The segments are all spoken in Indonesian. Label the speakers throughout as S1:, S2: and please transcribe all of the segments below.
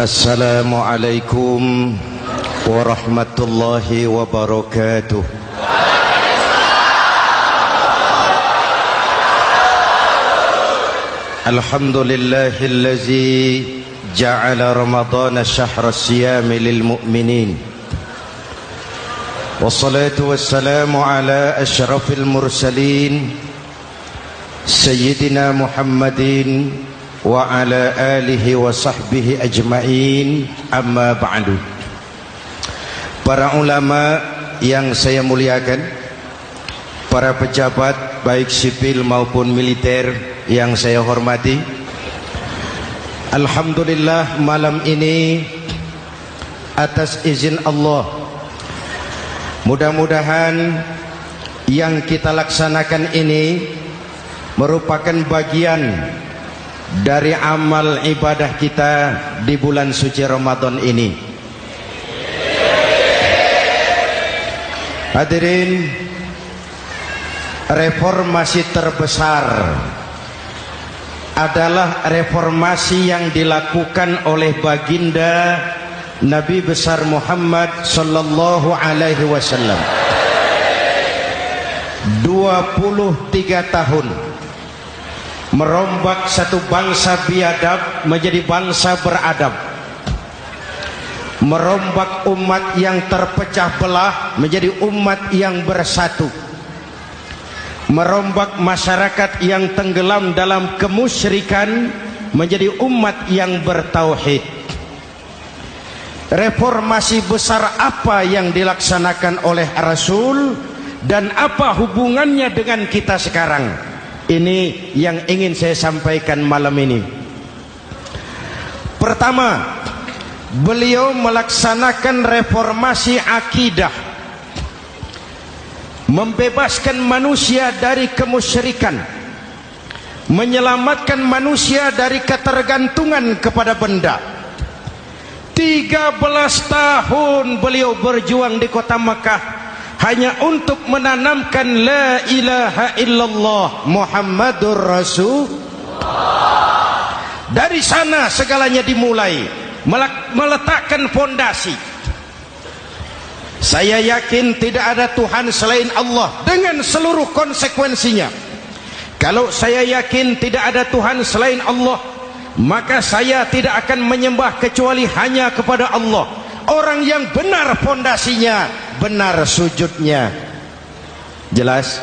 S1: Assalamualaikum warahmatullahi wabarakatuh. Alhamdulillahillazi ja'ala ramadana syahra siyami lil mu'minin. Wassalatu wassalamu ala asyrafil mursalin Sayyidina Muhammadin wa ala alihi wa sahbihi ajma'in, amma ba'du. Para ulama yang saya muliakan, para pejabat baik sipil maupun militer yang saya hormati, alhamdulillah malam ini atas izin Allah, mudah-mudahan yang kita laksanakan ini merupakan bagian dari amal ibadah kita di bulan suci Ramadan ini. Hadirin, reformasi terbesar adalah reformasi yang dilakukan oleh baginda Nabi besar Muhammad sallallahu alaihi wasallam. 23 tahun merombak satu bangsa biadab menjadi bangsa beradab, merombak umat yang terpecah belah menjadi umat yang bersatu, merombak masyarakat yang tenggelam dalam kemusyrikan menjadi umat yang bertauhid. Reformasi besar apa yang dilaksanakan oleh Rasul dan apa hubungannya dengan kita sekarang? Ini yang ingin saya sampaikan malam ini. Pertama, beliau melaksanakan reformasi akidah, membebaskan manusia dari kemusyrikan, menyelamatkan manusia dari ketergantungan kepada benda. 13 tahun beliau berjuang di kota Makkah hanya untuk menanamkan la ilaha illallah Muhammadur Rasulullah. Dari sana segalanya dimulai, meletakkan fondasi. Saya yakin tidak ada Tuhan selain Allah dengan seluruh konsekuensinya. Kalau saya yakin tidak ada Tuhan selain Allah, maka saya tidak akan menyembah kecuali hanya kepada Allah. Orang yang benar fondasinya, benar sujudnya. Jelas?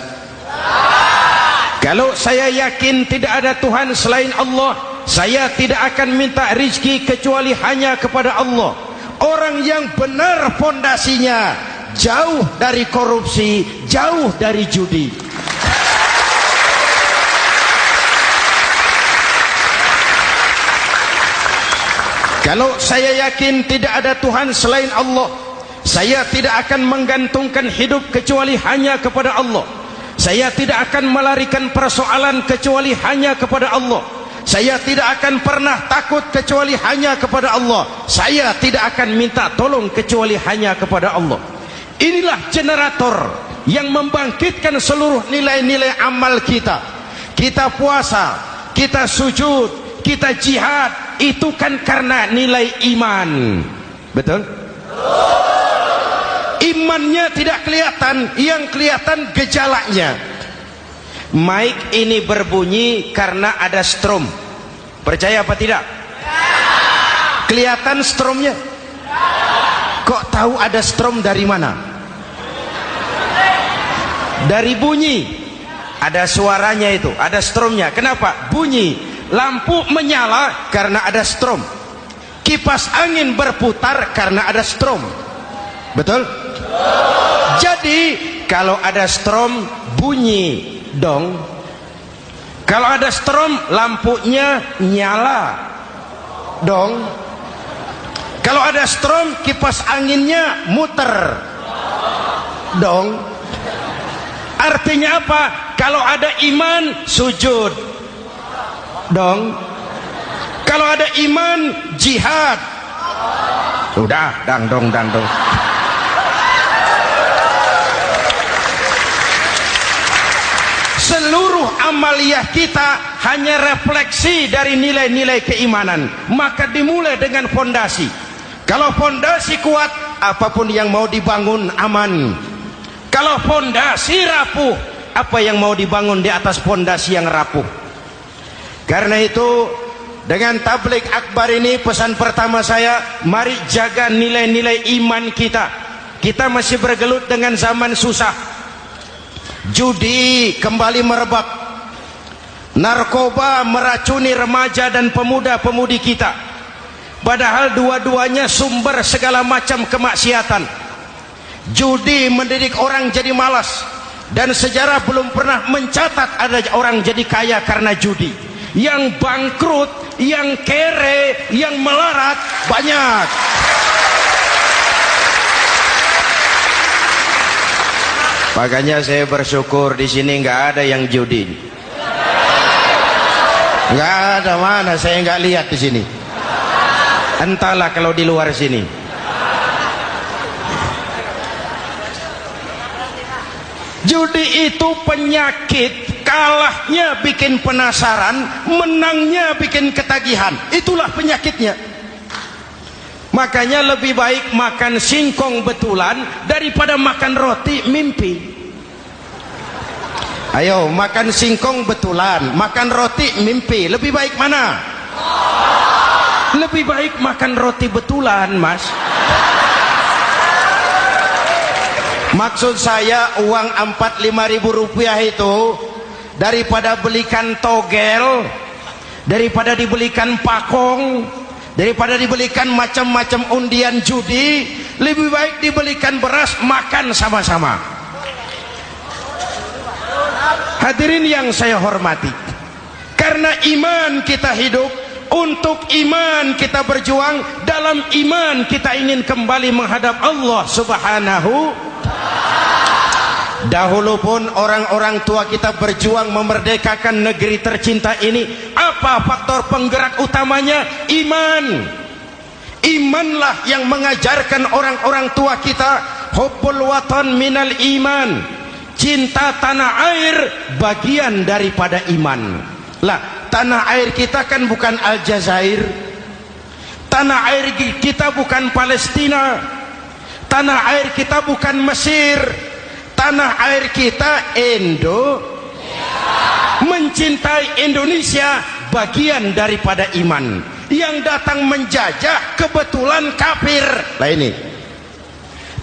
S1: Kalau saya yakin tidak ada Tuhan selain Allah, saya tidak akan minta rizki kecuali hanya kepada Allah. Orang yang benar fondasinya, jauh dari korupsi, jauh dari judi. Kalau saya yakin tidak ada Tuhan selain Allah, saya tidak akan menggantungkan hidup kecuali hanya kepada Allah. Saya tidak akan melarikan persoalan kecuali hanya kepada Allah. Saya tidak akan pernah takut kecuali hanya kepada Allah. Saya tidak akan minta tolong kecuali hanya kepada Allah. Inilah generator yang membangkitkan seluruh nilai-nilai amal kita. Kita puasa, kita sujud, kita jihad, itu kan karena nilai iman. Betul? Imannya tidak kelihatan, yang kelihatan gejalanya. Mic ini berbunyi karena ada strom. Percaya apa tidak? Kelihatan stromnya? Kok tahu ada strom dari mana? Dari bunyi. Ada suaranya itu, ada stromnya. Kenapa? Bunyi. Lampu menyala karena ada strom. Kipas angin berputar karena ada strom. Betul? Jadi kalau ada strom bunyi dong. Kalau ada strom lampunya nyala dong. Kalau ada strom kipas anginnya muter dong. Artinya apa? Kalau ada iman sujud dong. Kalau ada iman jihad. Udah dangdong. seluruh amaliyah kita hanya refleksi dari nilai-nilai keimanan. Maka dimulai dengan fondasi. Kalau fondasi kuat, apapun yang mau dibangun aman. Kalau fondasi rapuh, apa yang mau dibangun di atas fondasi yang rapuh. Karena itu, dengan tabligh akbar ini, pesan pertama saya, mari jaga nilai-nilai iman kita. Kita masih bergelut dengan zaman susah. Judi kembali merebak, narkoba meracuni remaja dan pemuda-pemudi kita, padahal dua-duanya sumber segala macam kemaksiatan. Judi mendidik orang jadi malas, dan sejarah belum pernah mencatat ada orang jadi kaya karena judi. Yang bangkrut, yang kere, yang melarat banyak. Makanya saya bersyukur di sini nggak ada yang judi. Nggak ada, mana saya nggak lihat di sini. Entahlah kalau di luar sini. Judi itu penyakit, kalahnya bikin penasaran, menangnya bikin ketagihan. Itulah penyakitnya. Makanya lebih baik makan singkong betulan daripada makan roti mimpi. Ayo, makan singkong betulan, makan roti mimpi, lebih baik mana? Lebih baik makan roti betulan, Mas. Maksud saya, uang 4-5 ribu rupiah itu daripada belikan togel, daripada dibelikan pakong, daripada dibelikan macam-macam undian judi, lebih baik dibelikan beras, makan sama-sama. Hadirin yang saya hormati, karena iman kita hidup, untuk iman kita berjuang, dalam iman kita ingin kembali menghadap Allah Subhanahu. Dahulu pun orang-orang tua kita berjuang memerdekakan negeri tercinta ini. Apa faktor penggerak utamanya? Iman. Imanlah yang mengajarkan orang-orang tua kita, hubbul watan minal iman. Cinta tanah air bagian daripada iman. Lah, tanah air kita kan bukan Aljazair. Tanah air kita bukan Palestina. Tanah air kita bukan Mesir. Tanah air kita mencintai Indonesia bagian daripada iman. Yang datang menjajah kebetulan kafir. Lah ini,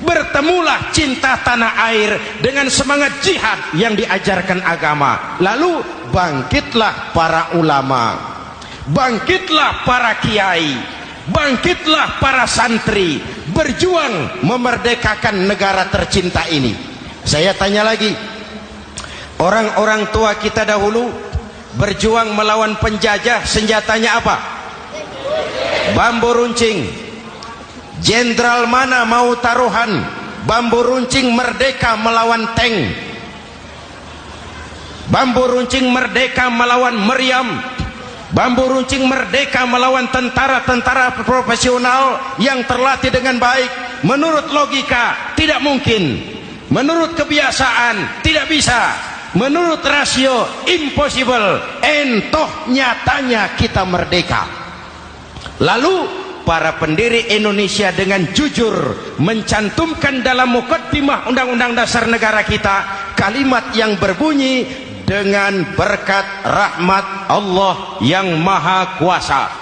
S1: bertemulah cinta tanah air dengan semangat jihad yang diajarkan agama. Lalu bangkitlah para ulama, bangkitlah para kiai, bangkitlah para santri, berjuang memerdekakan negara tercinta ini. Saya tanya lagi, orang-orang tua kita dahulu berjuang melawan penjajah, senjatanya apa? Bambu runcing. Jenderal mana mau taruhan? Bambu runcing merdeka melawan tank. Bambu runcing merdeka melawan meriam. Bambu runcing merdeka melawan tentara-tentara profesional yang terlatih dengan baik. Menurut logika tidak mungkin. Menurut kebiasaan tidak bisa. Menurut rasio impossible. Entoh nyatanya kita merdeka. Lalu para pendiri Indonesia dengan jujur mencantumkan dalam mukaddimah Undang-Undang Dasar Negara kita kalimat yang berbunyi, dengan berkat rahmat Allah yang Maha Kuasa.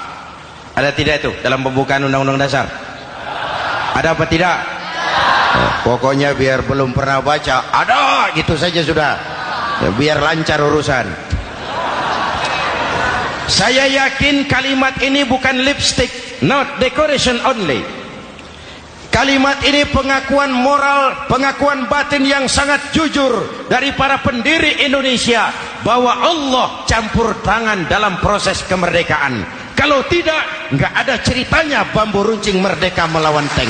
S1: Ada tidak itu dalam pembukaan Undang-Undang Dasar? Ada apa tidak? Pokoknya biar belum pernah baca, ada gitu saja sudah, biar lancar urusan. Saya yakin kalimat ini bukan lipstick, not decoration only. Kalimat ini pengakuan moral, pengakuan batin yang sangat jujur dari para pendiri Indonesia bahwa Allah campur tangan dalam proses kemerdekaan. Kalau tidak, nggak ada ceritanya bambu runcing merdeka melawan tank.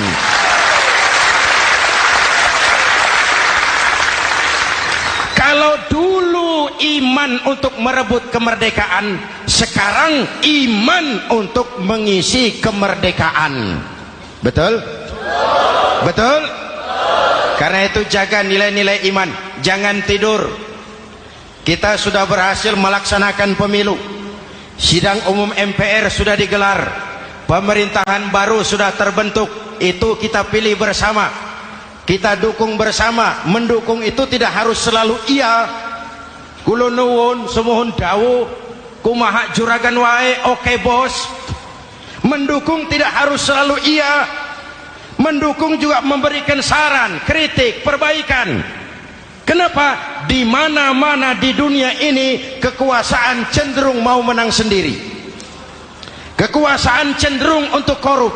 S1: Kalau dulu iman untuk merebut kemerdekaan, sekarang iman untuk mengisi kemerdekaan. Betul? Betul? Karena itu jaga nilai-nilai iman. Jangan tidur. kita sudah berhasil melaksanakan pemilu. Sidang umum MPR sudah digelar. Pemerintahan baru sudah terbentuk. Itu kita pilih bersama. Kita dukung bersama. Mendukung itu tidak harus selalu iya. Kula nuwun semohon dawuh kumaha juragan wae oke bos. Mendukung tidak harus selalu iya. Mendukung juga memberikan saran, kritik, perbaikan. Kenapa? Di mana-mana di dunia ini kekuasaan cenderung mau menang sendiri. Kekuasaan cenderung untuk korup.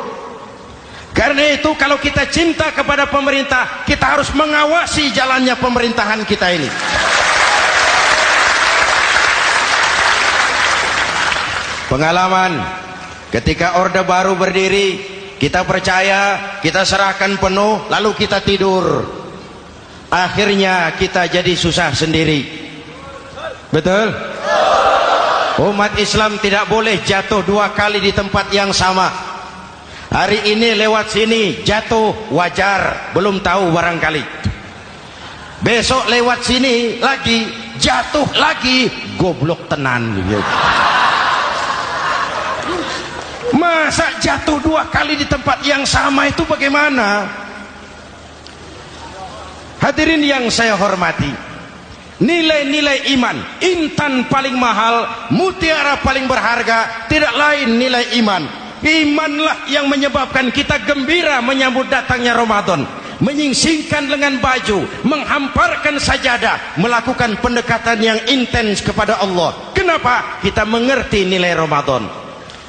S1: Karena itu kalau kita cinta kepada pemerintah, kita harus mengawasi jalannya pemerintahan kita ini. Pengalaman ketika Orde Baru berdiri, kita percaya, kita serahkan penuh, lalu kita tidur. Akhirnya kita jadi susah sendiri. Betul? Umat Islam tidak boleh jatuh dua kali di tempat yang sama. Hari ini lewat sini jatuh wajar, belum tahu barangkali. Besok lewat sini lagi jatuh lagi, goblok tenan. Masa jatuh dua kali di tempat yang sama itu bagaimana? Hadirin yang saya hormati, nilai-nilai iman, intan paling mahal, mutiara paling berharga, tidak lain nilai iman. Imanlah yang menyebabkan kita gembira menyambut datangnya Ramadan, menyingsingkan lengan baju, menghamparkan sajadah, melakukan pendekatan yang intens kepada Allah. Kenapa? Kita mengerti nilai Ramadan.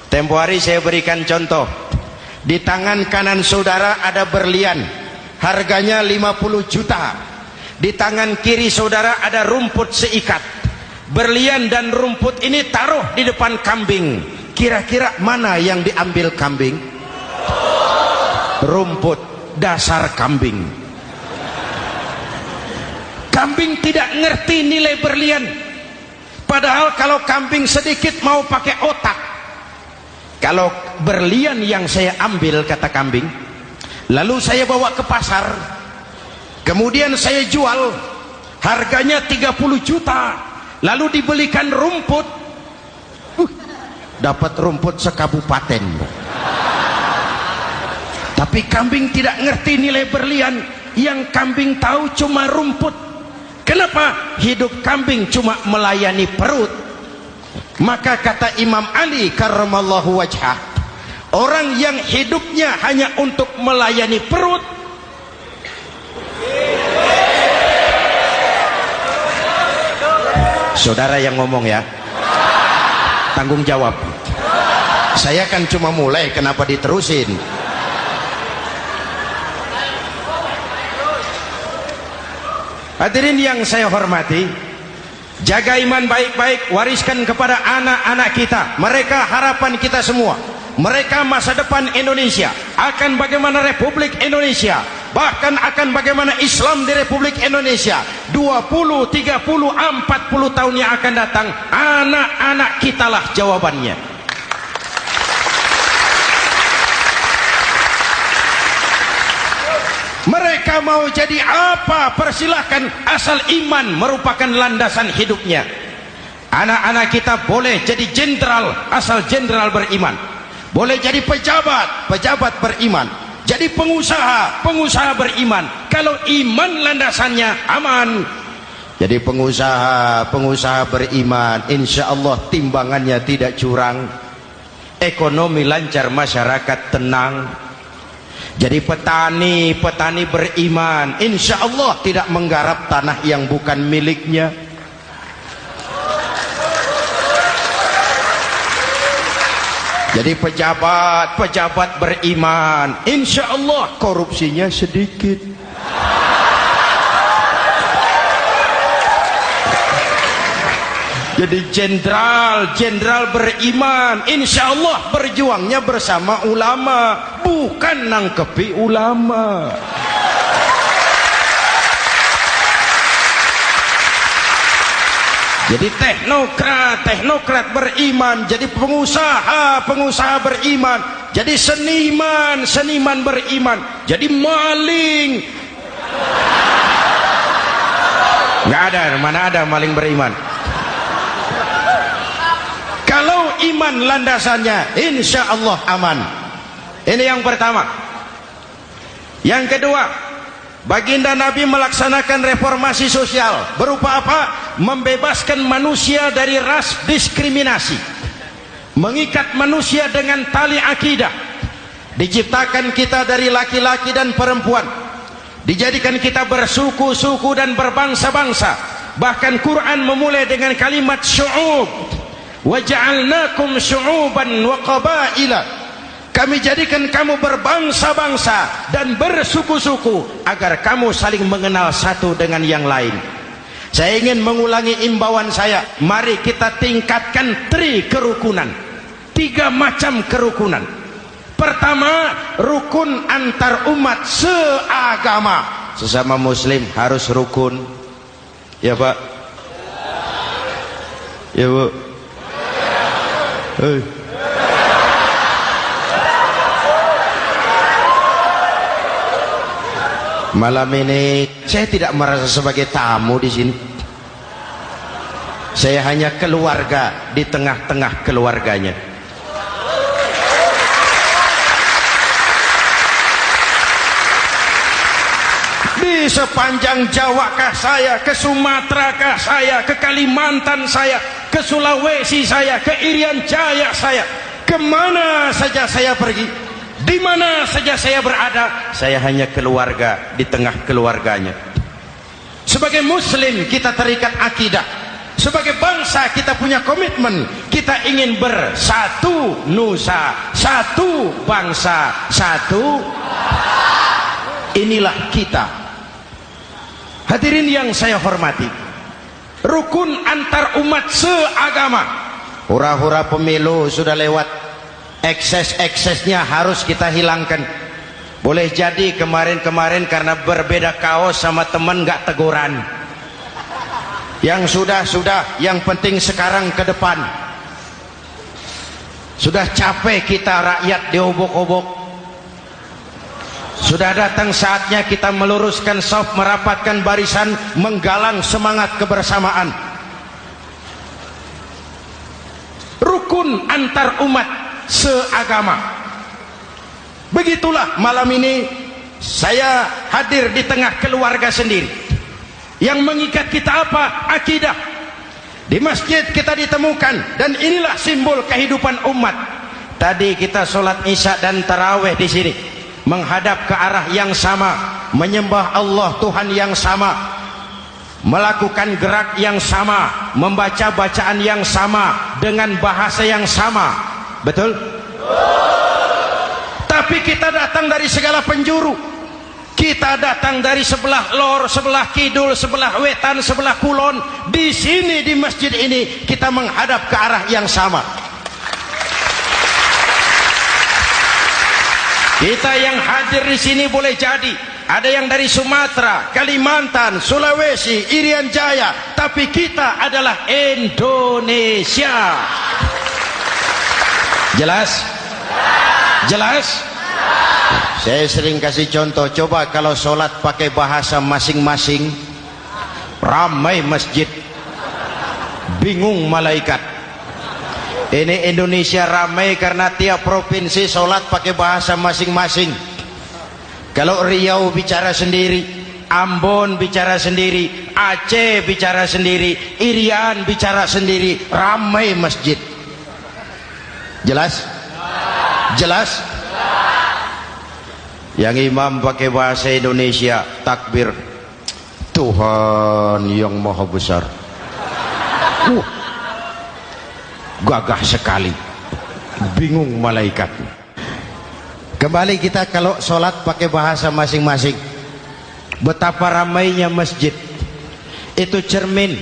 S1: Tempo hari saya berikan contoh. Di tangan kanan saudara ada berlian, harganya 50 juta. Di tangan kiri saudara ada rumput seikat. Berlian dan rumput ini taruh di depan kambing. Kira-kira mana yang diambil kambing? Rumput, dasar kambing. Kambing tidak ngerti nilai berlian. Padahal kalau kambing sedikit mau pakai otak. Kalau berlian yang saya ambil, kata kambing, lalu saya bawa ke pasar, kemudian saya jual, harganya 30 juta, lalu dibelikan rumput, dapat rumput sekabupaten. Tapi kambing tidak ngerti nilai berlian. Yang kambing tahu cuma rumput. Kenapa? Hidup kambing cuma melayani perut. Maka kata Imam Ali karramallahu wajhah, orang yang hidupnya hanya untuk melayani perut, saudara yang ngomong ya, tanggung jawab. Saya kan cuma mulai, kenapa diterusin? Hadirin yang saya hormati, jaga iman baik-baik, wariskan kepada anak-anak kita. Mereka harapan kita semua. Mereka masa depan Indonesia. Akan bagaimana Republik Indonesia, bahkan akan bagaimana Islam di Republik Indonesia 20, 30, 40 tahun yang akan datang. Anak-anak kitalah jawabannya. Mereka mau jadi apa? Persilahkan, asal iman merupakan landasan hidupnya. Anak-anak kita boleh jadi jenderal, asal jenderal beriman. Boleh jadi pejabat, pejabat beriman. Jadi pengusaha, pengusaha beriman. Kalau iman landasannya aman. Jadi pengusaha, pengusaha beriman, insya Allah timbangannya tidak curang, ekonomi lancar, masyarakat tenang. Jadi petani, petani beriman, insya Allah tidak menggarap tanah yang bukan miliknya. Jadi pejabat, pejabat beriman, insya Allah korupsinya sedikit. Jadi jenderal, jenderal beriman, insya Allah berjuangnya bersama ulama, bukan nangkepi ulama. Jadi teknokrat, teknokrat beriman. Jadi pengusaha, pengusaha beriman. Jadi seniman, seniman beriman. Jadi maling. Nggak ada, mana ada maling beriman. iman landasannya, insya Allah aman. Ini yang pertama. Yang kedua, baginda Nabi melaksanakan reformasi sosial. Berupa apa? Membebaskan manusia dari ras diskriminasi, mengikat manusia dengan tali akidah. Diciptakan kita dari laki-laki dan perempuan, dijadikan kita bersuku-suku dan berbangsa-bangsa. Bahkan Quran memulai dengan kalimat syu'ub, wa ja'alnakum syu'uban wa qabaila. Kami jadikan kamu berbangsa-bangsa dan bersuku-suku agar kamu saling mengenal satu dengan yang lain. Saya ingin mengulangi imbauan saya, mari kita tingkatkan kerukunan. 3 macam kerukunan. Pertama, rukun antar umat seagama. Sesama muslim harus rukun. Ya Pak? Ya Bu? Malam ini saya tidak merasa sebagai tamu di sini. Saya hanya keluarga di tengah-tengah keluarganya. Di sepanjang Jawa kah saya, ke Sumatera kah saya, ke Kalimantan saya, ke Sulawesi saya, ke Irian Jaya saya, kemana saja saya pergi, di mana saja saya berada, saya hanya keluarga di tengah keluarganya. Sebagai muslim kita terikat akidah. Sebagai bangsa kita punya komitmen. Kita ingin bersatu nusa, satu bangsa, satu. Inilah kita. Hadirin yang saya hormati, rukun antar umat seagama. Hura-hura pemilu sudah lewat, ekses-eksesnya harus kita hilangkan. Boleh jadi kemarin-kemarin karena berbeda kaos sama teman gak teguran. Yang sudah-sudah, yang penting sekarang ke depan. Sudah capek kita rakyat diobok-obok. Sudah datang saatnya kita meluruskan saf, merapatkan barisan, menggalang semangat kebersamaan. Rukun antar umat seagama. Begitulah malam ini saya hadir di tengah keluarga sendiri. Yang mengikat kita apa? Akidah. Di masjid kita ditemukan, dan inilah simbol kehidupan umat. Tadi kita sholat isya dan tarawih di sini, menghadap ke arah yang sama, menyembah Allah Tuhan yang sama, melakukan gerak yang sama, membaca bacaan yang sama, dengan bahasa yang sama. Betul? Tapi kita datang dari segala penjuru. Kita datang dari sebelah lor, sebelah kidul, sebelah wetan, sebelah kulon. Di sini di masjid ini kita menghadap ke arah yang sama. Kita yang hadir di sini boleh jadi ada yang dari Sumatera, Kalimantan, Sulawesi, Irian Jaya, tapi kita adalah Indonesia. Jelas? Jelas? Saya sering kasih contoh, coba kalau sholat pakai bahasa masing-masing, ramai masjid, bingung malaikat. Ini Indonesia ramai karena tiap provinsi sholat pakai bahasa masing-masing. Kalau Riau bicara sendiri, Ambon bicara sendiri, Aceh bicara sendiri, Irian bicara sendiri, ramai masjid. Jelas? Jelas? Yang imam pakai bahasa Indonesia, takbir, Tuhan yang maha besar. Gagah sekali, bingung malaikat. Kembali kita kalau sholat pakai bahasa masing-masing. Betapa ramainya masjid. Itu cermin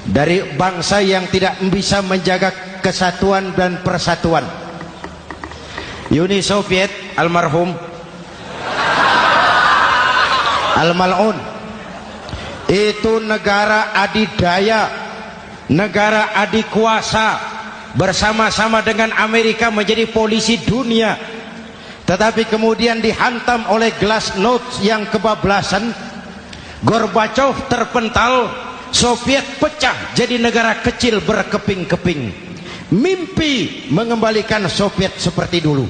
S1: dari bangsa yang tidak bisa menjaga kesatuan dan persatuan. Uni Soviet almarhum Al-Mal'un itu negara adidaya, negara adikuasa, bersama-sama dengan Amerika menjadi polisi dunia. Tetapi kemudian dihantam oleh glasnost yang kebablasan. Gorbachev terpental, Soviet pecah jadi negara kecil berkeping-keping. mimpi mengembalikan Soviet seperti dulu.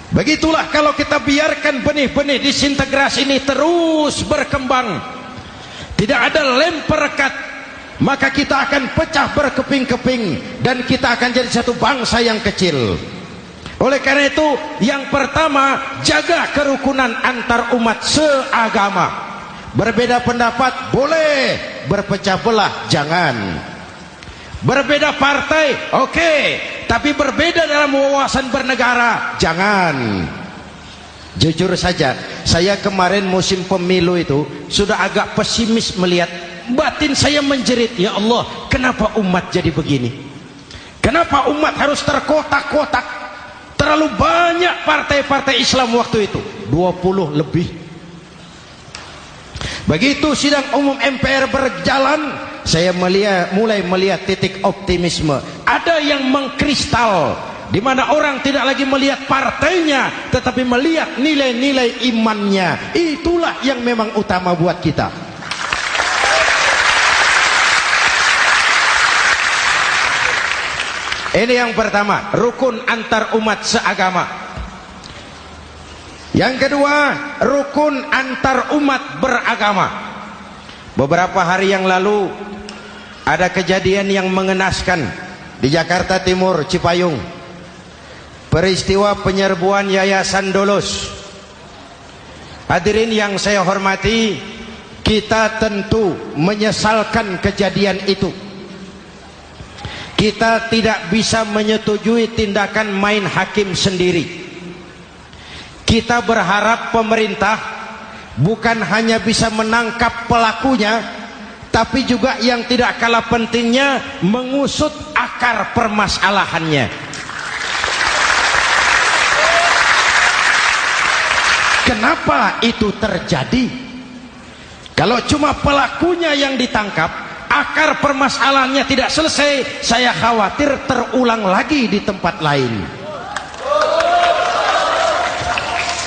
S1: Begitulah kalau kita biarkan benih-benih disintegrasi ini terus berkembang, tidak ada lem perekat, maka kita akan pecah berkeping-keping dan kita akan jadi satu bangsa yang kecil. Oleh karena itu, yang pertama, jaga kerukunan antar umat seagama. Berbeda pendapat boleh, berpecah belah jangan. Berbeda partai oke, tapi berbeda dalam wawasan bernegara jangan. Jujur saja, saya kemarin musim pemilu itu sudah agak pesimis melihat, batin saya menjerit, ya Allah, kenapa umat jadi begini? Kenapa umat harus terkotak-kotak? Terlalu banyak partai-partai Islam waktu itu, 20 lebih. Begitu sidang umum MPR berjalan, saya mulai melihat titik optimisme. Ada yang mengkristal, di mana orang tidak lagi melihat partainya, tetapi melihat nilai-nilai imannya. Itulah yang memang utama buat kita. Ini yang pertama, rukun antar umat seagama. Yang kedua, rukun antar umat beragama. Beberapa hari yang lalu ada kejadian yang mengenaskan di Jakarta Timur, Cipayung. Peristiwa penyerbuan Yayasan Dolos. Hadirin yang saya hormati, kita tentu menyesalkan kejadian itu. Kita tidak bisa menyetujui tindakan main hakim sendiri. Kita berharap pemerintah bukan hanya bisa menangkap pelakunya, tapi juga yang tidak kalah pentingnya mengusut akar permasalahannya. Kenapa itu terjadi? Kalau cuma pelakunya yang ditangkap, akar permasalahannya tidak selesai, saya khawatir terulang lagi di tempat lain.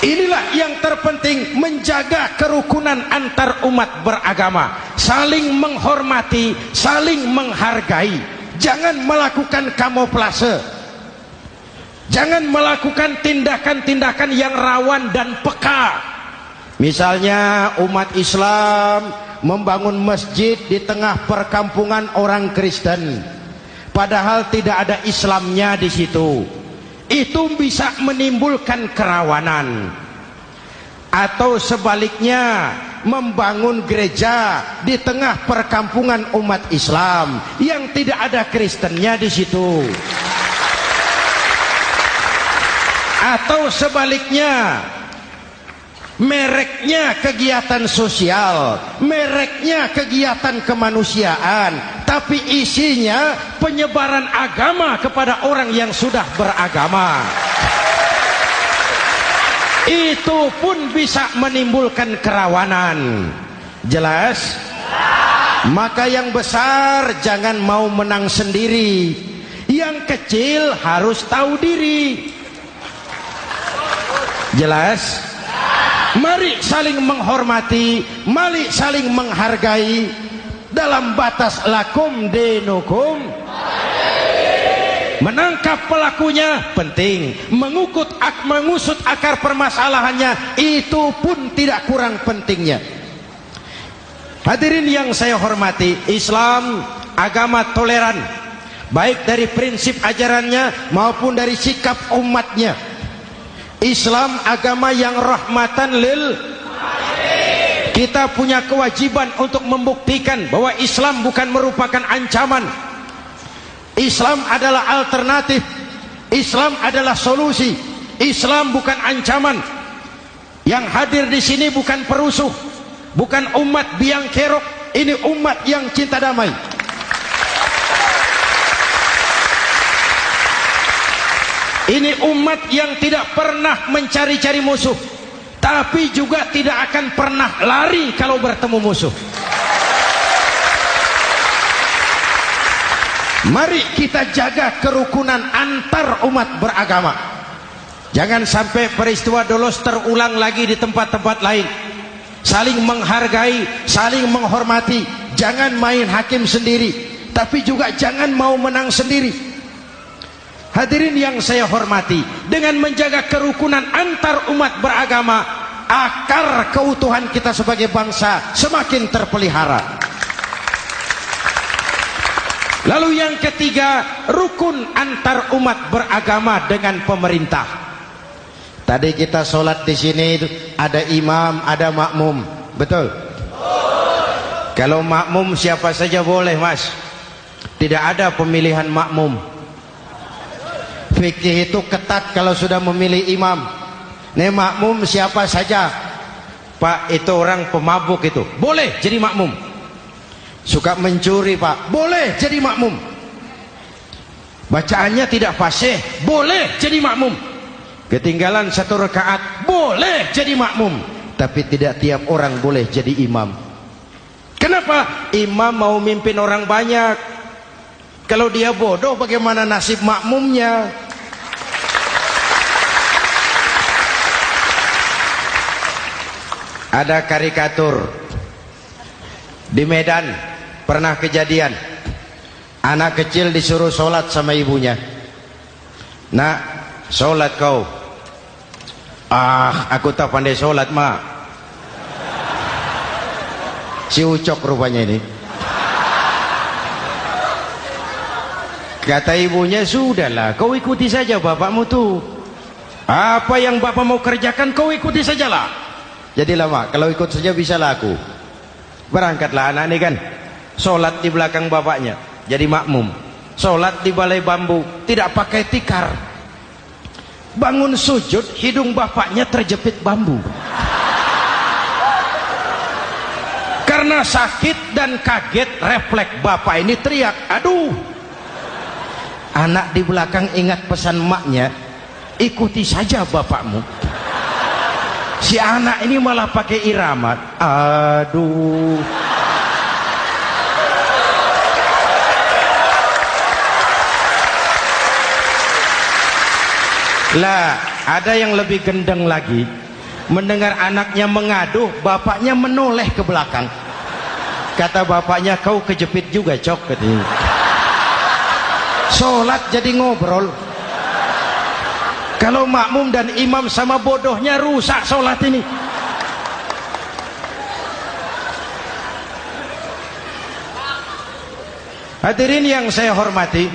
S1: Inilah yang terpenting, menjaga kerukunan antar umat beragama, saling menghormati, saling menghargai. Jangan melakukan kamuflase, jangan melakukan tindakan-tindakan yang rawan dan peka. Misalnya umat Islam membangun masjid di tengah perkampungan orang Kristen, padahal tidak ada Islamnya di situ. Itu bisa menimbulkan kerawanan. Atau sebaliknya, membangun gereja di tengah perkampungan umat Islam yang tidak ada Kristennya di situ. Atau sebaliknya, mereknya kegiatan sosial, mereknya kegiatan kemanusiaan, tapi isinya penyebaran agama kepada orang yang sudah beragama. Itu pun bisa menimbulkan kerawanan. Jelas? Maka yang besar jangan mau menang sendiri, yang kecil harus tahu diri. Jelas? Mari saling menghormati, mari saling menghargai dalam batas lakum dinukum. Menangkap pelakunya penting, mengusut akar permasalahannya itu pun tidak kurang pentingnya. Hadirin yang saya hormati, Islam agama toleran, baik dari prinsip ajarannya maupun dari sikap umatnya. Islam agama yang rahmatan lil alamin. Kita punya kewajiban untuk membuktikan bahwa Islam bukan merupakan ancaman. Islam adalah alternatif. Islam adalah solusi. Islam bukan ancaman. Yang hadir di sini bukan perusuh, bukan umat biang kerok. Ini umat yang cinta damai. Ini umat yang tidak pernah mencari-cari musuh, tapi juga tidak akan pernah lari kalau bertemu musuh. Mari kita jaga kerukunan antar umat beragama. Jangan sampai peristiwa Dolos terulang lagi di tempat-tempat lain. Saling menghargai, saling menghormati. Jangan main hakim sendiri, tapi juga jangan mau menang sendiri. Hadirin yang saya hormati, dengan menjaga kerukunan antar umat beragama, akar keutuhan kita sebagai bangsa semakin terpelihara. Lalu yang ketiga, rukun antar umat beragama dengan pemerintah. Tadi kita sholat di sini ada imam, ada makmum, betul? Kalau makmum siapa saja boleh, Mas. Tidak ada pemilihan makmum. Fikih itu ketat kalau sudah memilih imam. Nih makmum siapa saja. Pak, itu orang pemabuk itu, boleh jadi makmum. Suka mencuri, Pak, boleh jadi makmum. Bacaannya tidak fasih, boleh jadi makmum. Ketinggalan 1 rakaat, boleh jadi makmum. Tapi tidak tiap orang boleh jadi imam. Kenapa? Imam mau mimpin orang banyak. Kalau dia bodoh, bagaimana nasib makmumnya? Ada karikatur di Medan, pernah kejadian anak kecil disuruh sholat sama ibunya. Nak, sholat kau. Ah, aku tak pandai sholat, mak. Si Ucok rupanya ini. Kata ibunya, sudahlah, kau ikuti saja bapakmu tuh. Apa yang bapak mau kerjakan, kau ikuti sajalah. Jadilah, mak, kalau ikut saja bisa laku. Berangkatlah anak ini kan, sholat di belakang bapaknya, jadi makmum. Sholat di balai bambu, tidak pakai tikar. Bangun sujud, hidung bapaknya terjepit bambu. Karena sakit dan kaget, refleks bapak ini teriak, aduh. Anak di belakang ingat pesan maknya, ikuti saja bapakmu. Si anak ini malah pakai iramat, aduh. Lah, ada yang lebih gendeng lagi. Mendengar anaknya mengaduh, bapaknya menoleh ke belakang. Kata bapaknya, kau kejepit juga, Cok, katanya. Sholat jadi ngobrol. Kalau makmum dan imam sama bodohnya, rusak sholat ini. Hadirin yang saya hormati,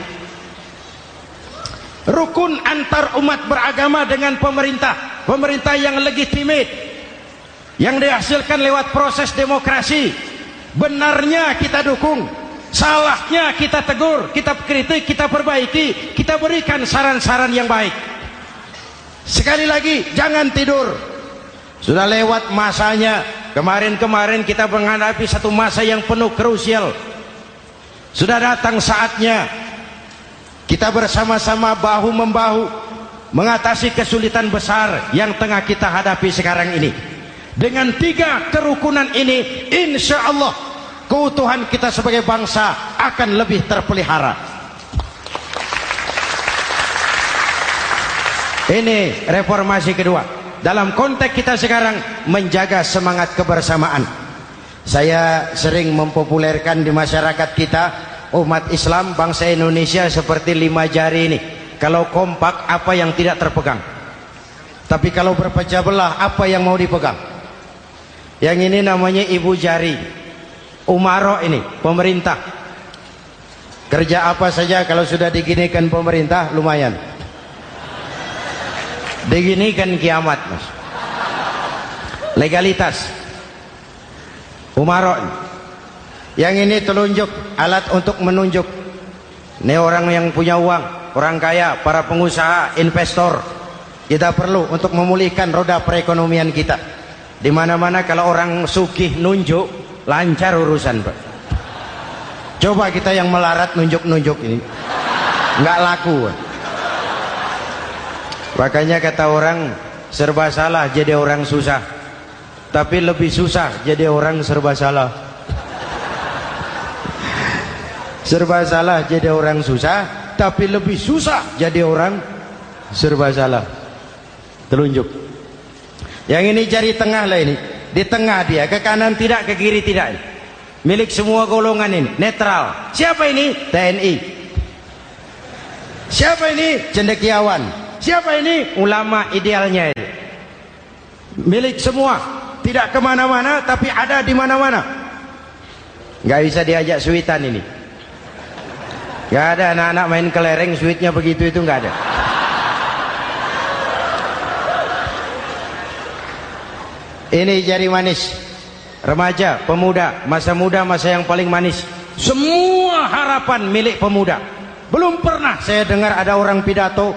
S1: rukun antar umat beragama dengan pemerintah, pemerintah yang legitimate, yang dihasilkan lewat proses demokrasi. Benarnya kita dukung, salahnya kita tegur, kita kritik, kita perbaiki, kita berikan saran-saran yang baik. Sekali lagi, jangan tidur. Sudah lewat masanya. Kemarin-kemarin kita menghadapi satu masa yang penuh krusial. Sudah datang saatnya kita bersama-sama bahu-membahu mengatasi kesulitan besar yang tengah kita hadapi sekarang ini. Dengan 3 kerukunan ini, insya Allah keutuhan kita sebagai bangsa akan lebih terpelihara. Ini reformasi kedua. Dalam konteks kita sekarang, menjaga semangat kebersamaan. Saya sering mempopulerkan di masyarakat kita, umat Islam bangsa Indonesia seperti 5 jari ini. Kalau kompak, apa yang tidak terpegang? Tapi kalau berpecah belah, apa yang mau dipegang? Yang ini namanya ibu jari. Umaro ini, pemerintah. Kerja apa saja kalau sudah diginikan pemerintah, lumayan. Diginikan kiamat, Mas. Legalitas. Umaro. Yang ini telunjuk, alat untuk menunjuk. Ini orang yang punya uang, orang kaya, para pengusaha, investor. Kita perlu untuk memulihkan roda perekonomian kita. Di mana-mana kalau orang sugih nunjuk, lancar urusan, Pak. Coba kita yang melarat nunjuk-nunjuk ini, nggak laku. Makanya kata orang, serba salah jadi orang susah, tapi lebih susah jadi orang serba salah. Serba salah jadi orang susah, tapi lebih susah jadi orang serba salah. Telunjuk. Yang ini jari tengah lah ini, di tengah dia, ke kanan tidak, ke kiri tidak. milik semua golongan ini, netral. Siapa ini? TNI. Siapa ini? Cendekiawan. Siapa ini? Ulama idealnya ini. Milik semua, tidak kemana-mana tapi ada di mana-mana. Nggak bisa diajak suitan ini. Nggak ada anak-anak main kelereng suitnya begitu, itu nggak ada. Ini jari manis, remaja, pemuda, masa muda, masa yang paling manis. Semua harapan milik pemuda. Belum pernah saya dengar ada orang pidato,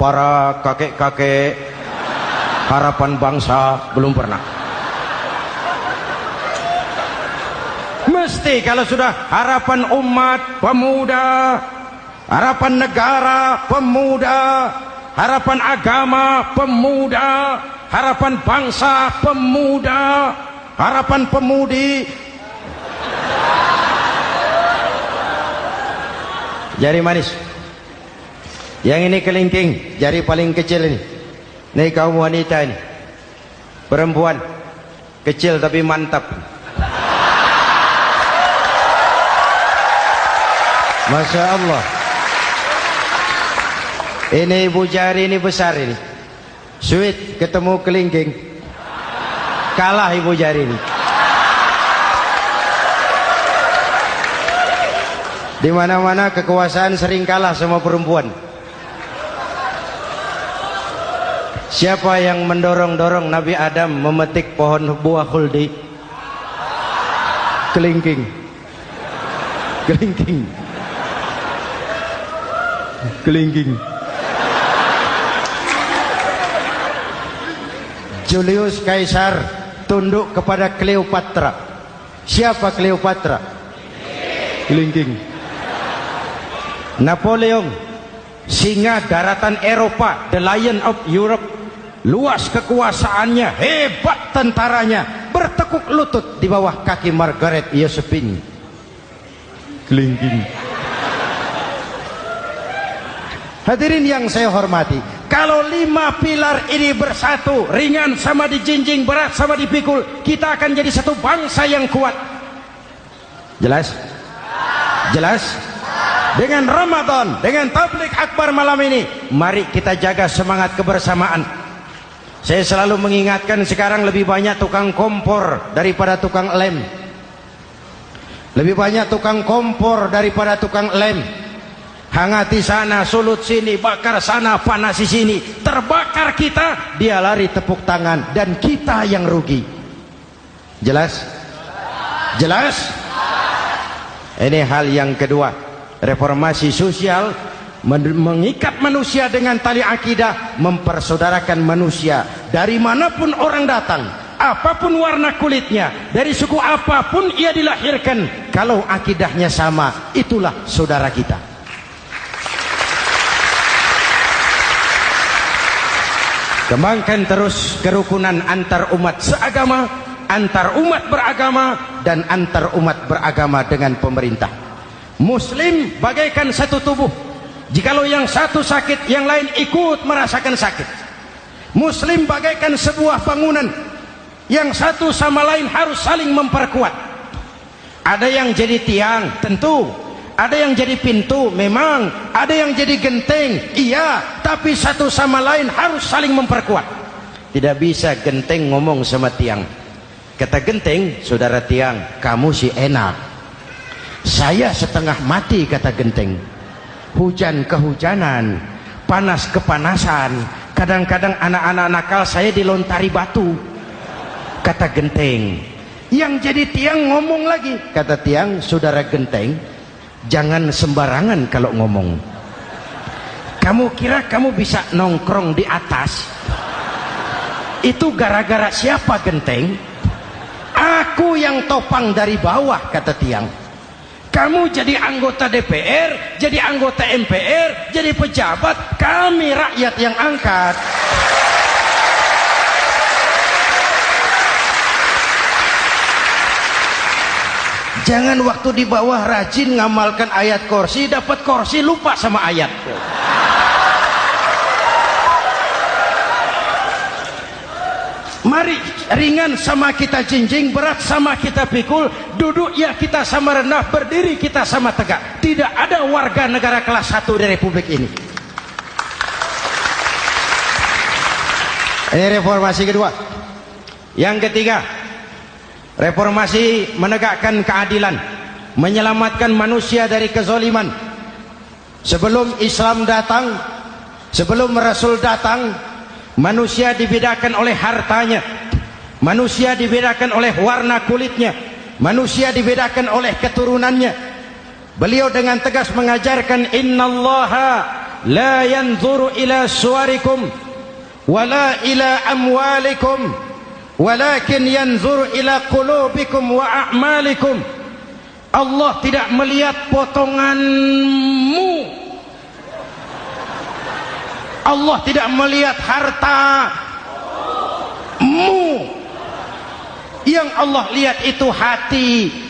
S1: para kakek-kakek harapan bangsa, belum pernah. Mesti kalau sudah harapan umat, pemuda, harapan negara, pemuda, harapan agama, pemuda, harapan bangsa, pemuda, harapan pemudi. Jari manis. Yang ini kelingking, jari paling kecil ini. Ini kaum wanita ini. Perempuan kecil tapi mantap. Masya Allah. Ini ibu jari ini besar ini. Sweet ketemu kelingking, kalah ibu jari ini. Di mana-mana kekuasaan sering kalah sama perempuan. Siapa yang mendorong-dorong Nabi Adam memetik pohon buah khuldi? Kelingking. Kelingking. Kelingking. Julius Caesar tunduk kepada Cleopatra. Siapa Cleopatra? Kelingking. Napoleon, singa daratan Eropa, the Lion of Europe, luas kekuasaannya, hebat tentaranya, bertekuk lutut di bawah kaki Margaret Josephine. Kelingking. Hadirin yang saya hormati, kalau 5 pilar ini bersatu, ringan sama dijinjing, berat sama dipikul, kita akan jadi satu bangsa yang kuat. Jelas? Jelas? Dengan Ramadan, dengan tabligh akbar malam ini, mari kita jaga semangat kebersamaan. Saya selalu mengingatkan, sekarang lebih banyak tukang kompor daripada tukang lem. Lebih banyak tukang kompor daripada tukang lem. Hangati sana, sulut sini, bakar sana, panasi sini. Terbakar kita, dia lari tepuk tangan, dan kita yang rugi. Jelas? Jelas? Ini hal yang kedua. Reformasi sosial, mengikat manusia dengan tali akidah, mempersaudarakan manusia dari manapun orang datang, apapun warna kulitnya, dari suku apapun ia dilahirkan, kalau akidahnya sama, itulah saudara kita. Kembangkan terus kerukunan antar umat seagama, antar umat beragama, dan antar umat beragama dengan pemerintah. Muslim bagaikan satu tubuh. Jikalau yang satu sakit, yang lain ikut merasakan sakit. Muslim bagaikan sebuah bangunan, yang satu sama lain harus saling memperkuat. Ada yang jadi tiang, tentu. Ada yang jadi pintu, memang. Ada yang jadi genteng, iya. Tapi satu sama lain harus saling memperkuat. Tidak bisa genteng ngomong sama tiang. Kata genteng, saudara tiang, kamu sih enak. Saya setengah mati, kata genteng. Hujan kehujanan, panas kepanasan, kadang-kadang anak-anak nakal saya dilontari batu, kata genteng. Yang jadi tiang ngomong lagi, kata tiang, saudara genteng, jangan sembarangan kalau ngomong. Kamu kira kamu bisa nongkrong di atas? Itu gara-gara siapa, genteng? Aku yang topang dari bawah, kata tiang. Kamu jadi anggota DPR, jadi anggota MPR, jadi pejabat, kami rakyat yang angkat. Jangan waktu di bawah rajin ngamalkan ayat kursi, dapat kursi lupa sama ayat. Mari ringan sama kita jinjing, berat sama kita pikul, duduk ya kita sama rendah, berdiri kita sama tegak. Tidak ada warga negara kelas 1 di Republik ini. Ini reformasi kedua. Yang ketiga, reformasi menegakkan keadilan, menyelamatkan manusia dari kezaliman. Sebelum Islam datang, sebelum Rasul datang, manusia dibedakan oleh hartanya, manusia dibedakan oleh warna kulitnya, manusia dibedakan oleh keturunannya. Beliau dengan tegas mengajarkan, innallaha la yanzuru ila suwarikum wala ila amwalikum walakin yanzuru ila qulubikum wa a'malikum. Allah tidak melihat potonganmu, Allah tidak melihat hartamu. Yang Allah lihat itu hatimu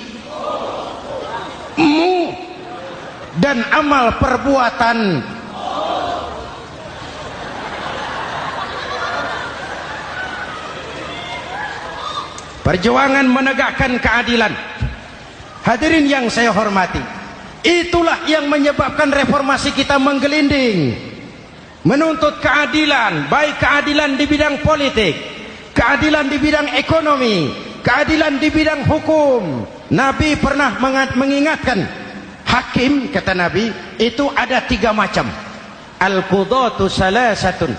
S1: dan amal perbuatan. Perjuangan menegakkan keadilan. Hadirin yang saya hormati, itulah yang menyebabkan reformasi kita menggelinding, menuntut keadilan, baik keadilan di bidang politik, keadilan di bidang ekonomi, keadilan di bidang hukum. Nabi pernah mengingatkan, hakim, kata Nabi, itu ada 3 macam. Al-qudatu salasatun.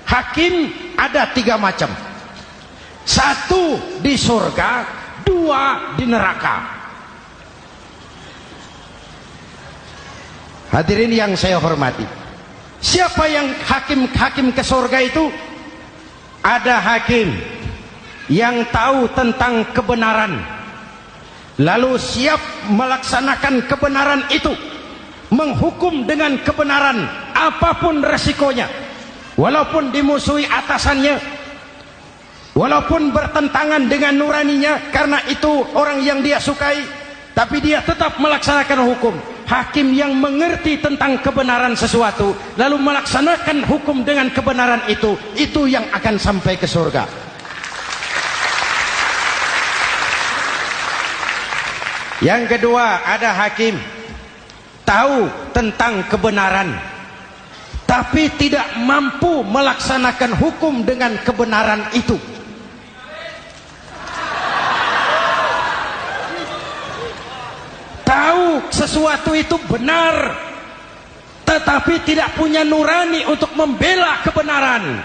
S1: Hakim ada 3 macam. 1 di surga, 2 di neraka. Hadirin yang saya hormati, siapa yang hakim ke surga itu? Ada hakim yang tahu tentang kebenaran, lalu siap melaksanakan kebenaran itu, menghukum dengan kebenaran apapun resikonya, walaupun dimusuhi atasannya, walaupun bertentangan dengan nuraninya, karena itu orang yang dia sukai, tapi dia tetap melaksanakan hukum. Hakim yang mengerti tentang kebenaran sesuatu lalu melaksanakan hukum dengan kebenaran itu yang akan sampai ke surga. Yang kedua, ada hakim tahu tentang kebenaran tapi tidak mampu melaksanakan hukum dengan kebenaran itu. Tahu sesuatu itu benar tetapi tidak punya nurani untuk membela kebenaran.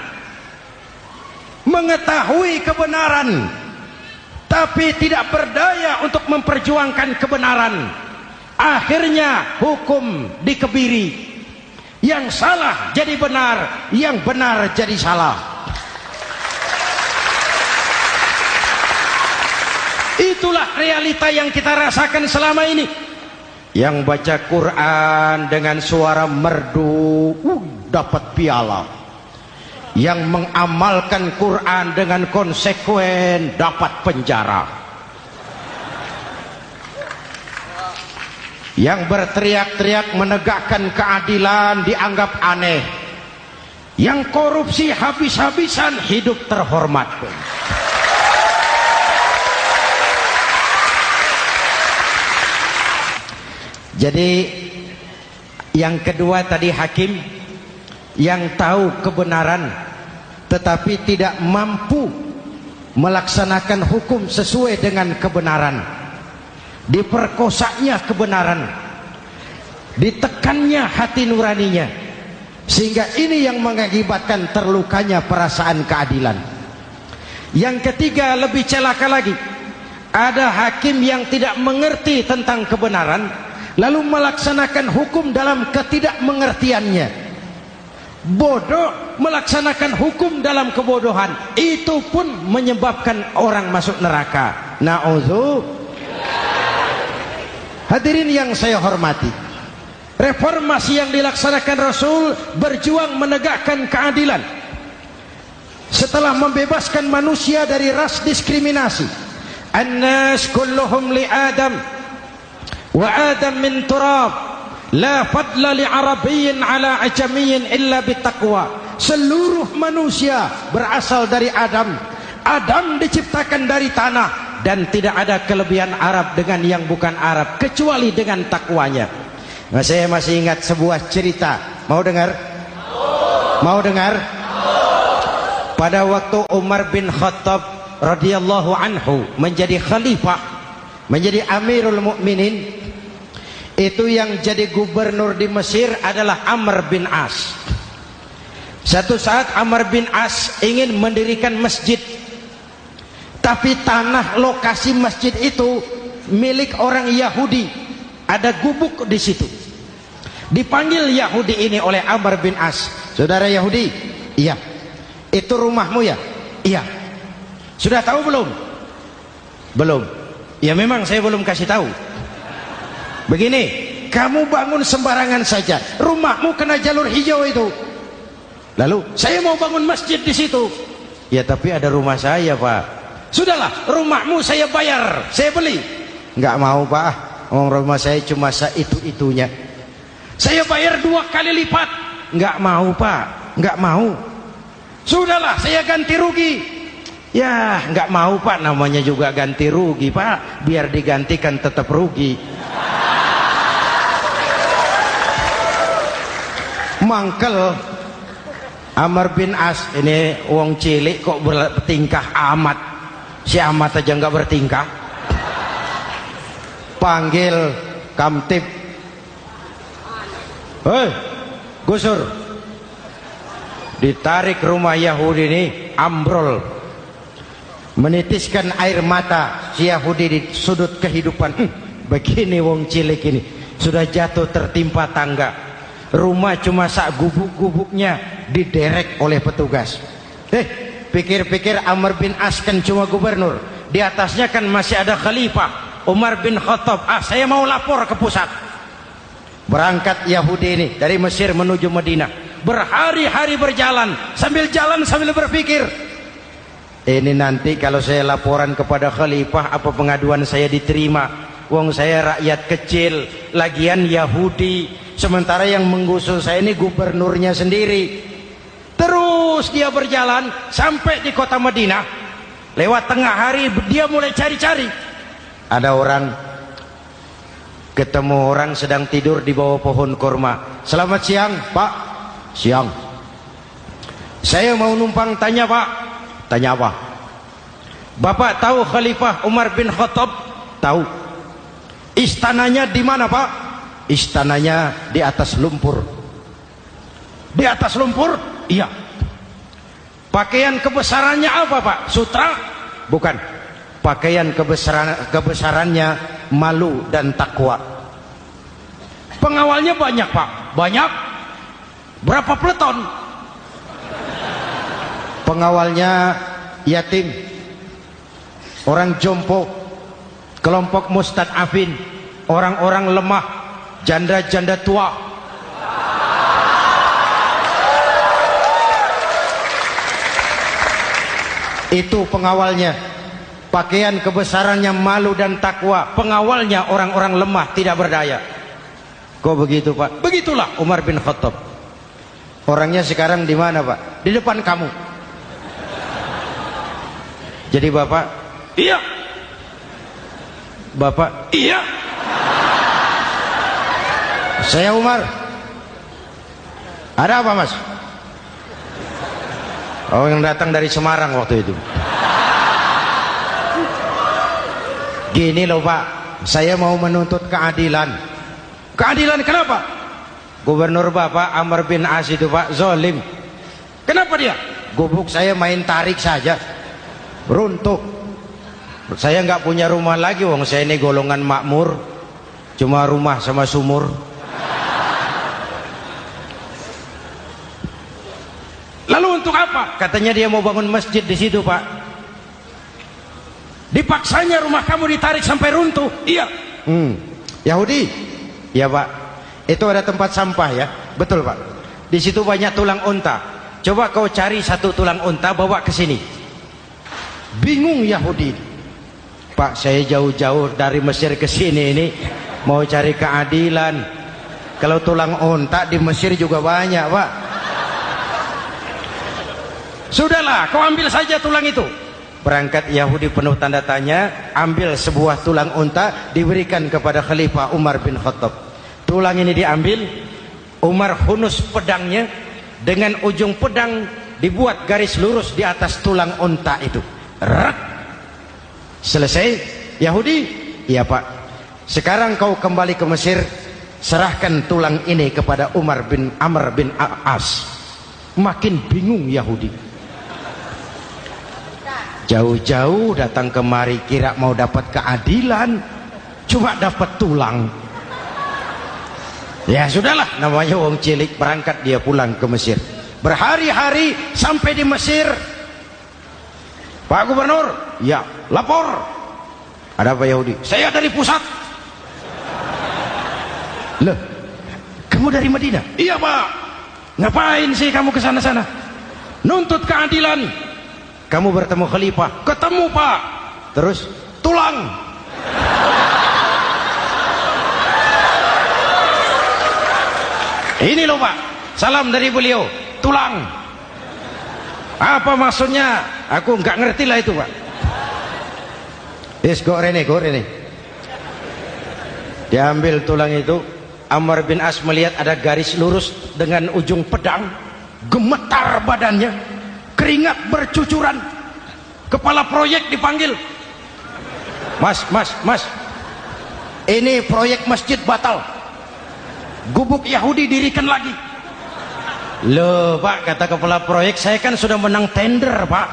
S1: Mengetahui kebenaran tapi tidak berdaya untuk memperjuangkan kebenaran. Akhirnya hukum dikebiri, yang salah jadi benar, yang benar jadi salah. Itulah realita yang kita rasakan selama ini. Yang baca Quran dengan suara merdu dapat piala. Yang mengamalkan Quran dengan konsekuen dapat penjara. Yang berteriak-teriak menegakkan keadilan dianggap aneh. Yang korupsi habis-habisan hidup terhormat. Jadi yang kedua tadi hakim yang tahu kebenaran tetapi tidak mampu melaksanakan hukum sesuai dengan kebenaran. Diperkosanya kebenaran, ditekannya hati nuraninya, sehingga ini yang mengakibatkan terlukanya perasaan keadilan. Yang ketiga lebih celaka lagi, ada hakim yang tidak mengerti tentang kebenaran lalu melaksanakan hukum dalam ketidakmengertiannya. Bodoh melaksanakan hukum dalam kebodohan, itu pun menyebabkan orang masuk neraka. Na'udzubillah. Hadirin yang saya hormati, reformasi yang dilaksanakan Rasul berjuang menegakkan keadilan. Setelah membebaskan manusia dari ras diskriminasi, an-nas kulluhum li Adam wa Adam min turab, la fadla li arabiyyin ala ajamiyyin illa bitaqwa. Seluruh manusia berasal dari Adam. Adam diciptakan dari tanah, dan tidak ada kelebihan Arab dengan yang bukan Arab kecuali dengan takwanya. Nah, saya masih ingat sebuah cerita. Mau dengar? Mau dengar? Pada waktu Umar bin Khattab radhiyallahu anhu menjadi khalifah, menjadi Amirul Mukminin, itu yang jadi gubernur di Mesir adalah Amr bin As. Satu saat Amr bin As ingin mendirikan masjid, tapi tanah lokasi masjid itu milik orang Yahudi, ada gubuk di situ. Dipanggil Yahudi ini oleh Amr bin As. Saudara Yahudi, iya. Itu rumahmu ya? Iya. Sudah tahu belum? Belum. Ya memang saya belum kasih tahu. Begini, kamu bangun sembarangan saja, rumahmu kena jalur hijau itu. Lalu saya mau bangun masjid di situ. Ya tapi ada rumah saya, Pak. Sudahlah, rumahmu saya bayar, saya beli. Enggak mau, Pak. Rumah saya cuma itu-itunya. Saya bayar 2 kali lipat. Enggak mau, Pak. Enggak mau. Sudahlah, saya ganti rugi. Ya, enggak mau, Pak. Namanya juga ganti rugi, Pak. Biar digantikan tetap rugi. Mangkel Amr bin As ini wong cilik kok bertingkah amat. Si amat aja enggak bertingkah. Panggil Kamtib. Hei, Gusur. Ditarik rumah Yahudi ini, ambrol. Menitiskan air mata si Yahudi di sudut kehidupan. Begini wong cilik ini sudah jatuh tertimpa tangga. Rumah cuma sak gubuk-gubuknya diderek oleh petugas. Pikir-pikir Amr bin As kan cuma gubernur, di atasnya kan masih ada khalifah Umar bin Khattab. Saya mau lapor ke pusat. Berangkat Yahudi ini dari Mesir menuju Madinah, berhari-hari berjalan, sambil berpikir, ini nanti kalau saya laporan kepada khalifah, apa pengaduan saya diterima? Wong saya rakyat kecil, lagian Yahudi, sementara yang menggusur saya ini gubernurnya sendiri. Terus dia berjalan sampai di kota Madinah. Lewat tengah hari dia mulai cari-cari. Ada orang, ketemu orang sedang tidur di bawah pohon kurma. Selamat siang, Pak. Siang. Saya mau numpang tanya, Pak. Tanya apa? Bapak tahu Khalifah Umar bin Khattab? Tahu. Istananya di mana, Pak? Istananya di atas lumpur. Di atas lumpur? Iya. Pakaian kebesarannya apa, Pak? Sutra? Bukan. Pakaian kebesarannya malu dan takwa. Pengawalnya banyak, Pak. Banyak. Berapa peleton? Pengawalnya yatim, orang jompo, kelompok mustad'afin, orang-orang lemah, janda-janda tua. Itu pengawalnya. Pakaian kebesarannya malu dan takwa. Pengawalnya orang-orang lemah, tidak berdaya. Kok begitu, Pak? Begitulah Umar bin Khattab. Orangnya sekarang di mana, Pak? Di depan kamu. Jadi Bapak, iya. Bapak, iya. Saya Umar. Ada apa, Mas? Oh, yang datang dari Semarang waktu itu. Gini loh, Pak, saya mau menuntut keadilan. Keadilan kenapa? Gubernur Bapak Amr bin As itu, Pak, zolim. Kenapa dia? Gubuk saya main tarik saja, runtuh. Saya nggak punya rumah lagi, wong saya ini golongan makmur, cuma rumah sama sumur. Lalu untuk apa? Katanya dia mau bangun masjid di situ, Pak. Dipaksanya rumah kamu ditarik sampai runtuh. Iya. Yahudi? Ya, Pak. Itu ada tempat sampah ya. Betul, Pak. Di situ banyak tulang unta. Coba kau cari satu tulang unta bawa ke sini. Bingung Yahudi. Pak, saya jauh-jauh dari Mesir ke sini ini mau cari keadilan. Kalau tulang unta di Mesir juga banyak, Pak. Sudahlah, kau ambil saja tulang itu. Berangkat Yahudi penuh tanda tanya, ambil sebuah tulang unta, diberikan kepada Khalifah Umar bin Khattab. Tulang ini diambil, Umar hunus pedangnya, dengan ujung pedang dibuat garis lurus di atas tulang unta itu. Rak. Selesai. Yahudi, iya Pak, sekarang kau kembali ke Mesir, serahkan tulang ini kepada Umar bin Amr bin As. Makin bingung Yahudi. Jauh-jauh datang kemari kira mau dapat keadilan, cuma dapat tulang. Ya sudahlah, namanya wong cilik, berangkat dia pulang ke Mesir. Berhari-hari sampai di Mesir. Pak Gubernur, ya lapor. Ada apa Yahudi? Saya dari pusat. Loh, kamu dari Madinah? Iya Pak. Ngapain sih kamu ke sana-sana? Nuntut keadilan. Kamu bertemu Khalifah? Ketemu Pak. Terus? Tulang. Ini loh Pak, salam dari beliau. Tulang. Apa maksudnya? Aku nggak ngerti lah itu Pak. Yes, go Rene. Diambil tulang itu. Amr bin As melihat ada garis lurus dengan ujung pedang. Gemetar badannya. Keringat bercucuran. Kepala proyek dipanggil. Mas. Ini proyek masjid batal. Gubuk Yahudi dirikan lagi. Loh Pak, kata kepala proyek, saya kan sudah menang tender Pak.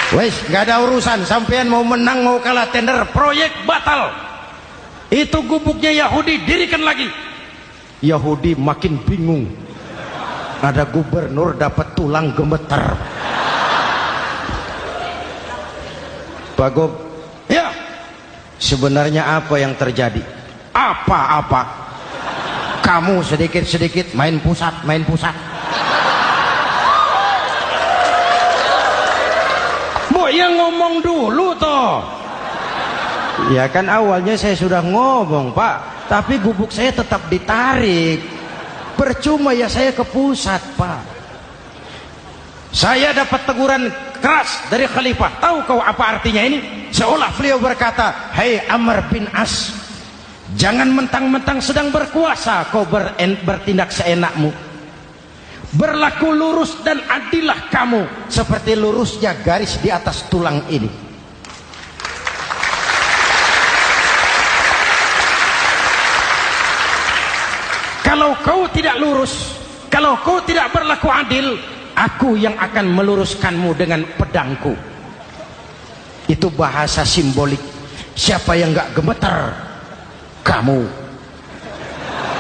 S1: Wes, nggak ada urusan. Sampean mau menang mau kalah tender, proyek batal. Itu gubuknya Yahudi dirikan lagi. Yahudi makin bingung. Ada gubernur dapat tulang gemeter. Pak Gob, ya. Sebenarnya apa yang terjadi? Apa-apa. Kamu sedikit-sedikit main pusat. Bu, yang ngomong dulu toh. Ya kan awalnya saya sudah ngomong Pak, tapi gubuk saya tetap ditarik. Percuma ya saya ke pusat Pak. Saya dapat teguran keras dari Khalifah. Tahu kau apa artinya ini? Seolah beliau berkata, "Hei Amr bin As, jangan mentang-mentang sedang berkuasa kau bertindak seenakmu. Berlaku lurus dan adillah kamu seperti lurusnya garis di atas tulang ini." Kalau kau tidak lurus, kalau kau tidak berlaku adil, aku yang akan meluruskanmu dengan pedangku. Itu bahasa simbolik. Siapa yang gak gemeter? Kamu.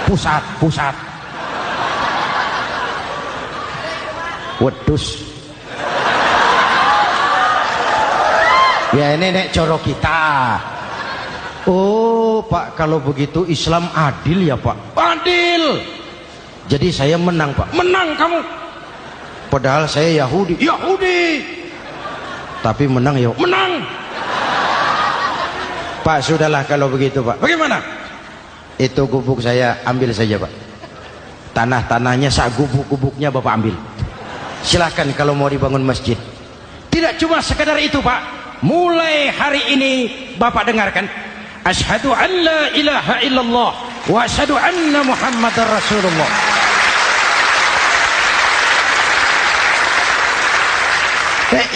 S1: Pusat. Wedus. Ya ini nek coro kita. Oh Pak, kalau begitu Islam adil ya Pak? Adil. Jadi saya menang Pak? Menang kamu. Padahal saya Yahudi. Tapi menang ya? Menang. Pak sudahlah kalau begitu Pak. Bagaimana? Itu gubuk saya ambil saja Pak. Tanah-tanahnya sak gubuk-gubuknya Bapak ambil. Silahkan kalau mau dibangun masjid. Tidak cuma sekedar itu Pak. Mulai hari ini Bapak dengarkan. Asyhadu an la ilaha illallah wa asyhadu anna Muhammadar Rasulullah.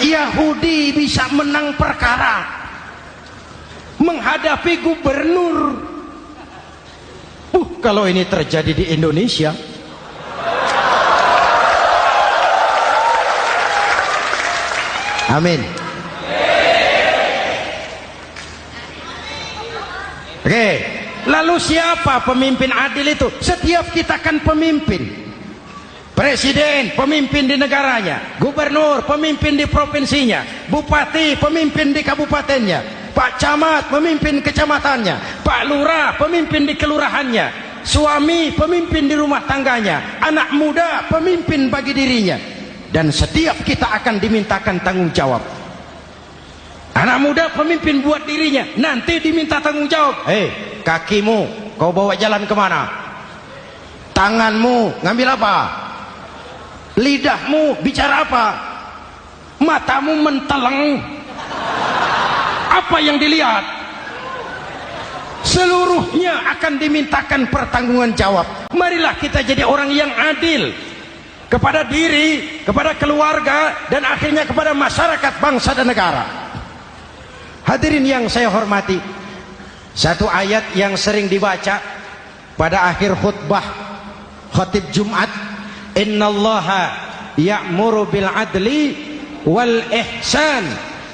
S1: Yahudi bisa menang perkara menghadapi gubernur. Kalau ini terjadi di Indonesia, amin. Oke, lalu siapa pemimpin adil itu? Setiap kita kan pemimpin. Presiden, pemimpin di negaranya. Gubernur, pemimpin di provinsinya. Bupati, pemimpin di kabupatennya. Pak Camat, pemimpin kecamatannya. Pak Lurah, pemimpin di kelurahannya. Suami, pemimpin di rumah tangganya. Anak muda, pemimpin bagi dirinya. Dan setiap kita akan dimintakan tanggung jawab. Anak muda pemimpin buat dirinya, nanti diminta tanggung jawab. Hei, kakimu kau bawa jalan kemana? Tanganmu ngambil apa? Lidahmu bicara apa? Matamu menteleng. Apa yang dilihat? Seluruhnya akan dimintakan pertanggungan jawab. Marilah kita jadi orang yang adil kepada diri, kepada keluarga, dan akhirnya kepada masyarakat, bangsa dan negara. Hadirin yang saya hormati, satu ayat yang sering dibaca pada akhir khutbah khatib Jumat, innallaha ya'muru bil adli wal ihsan.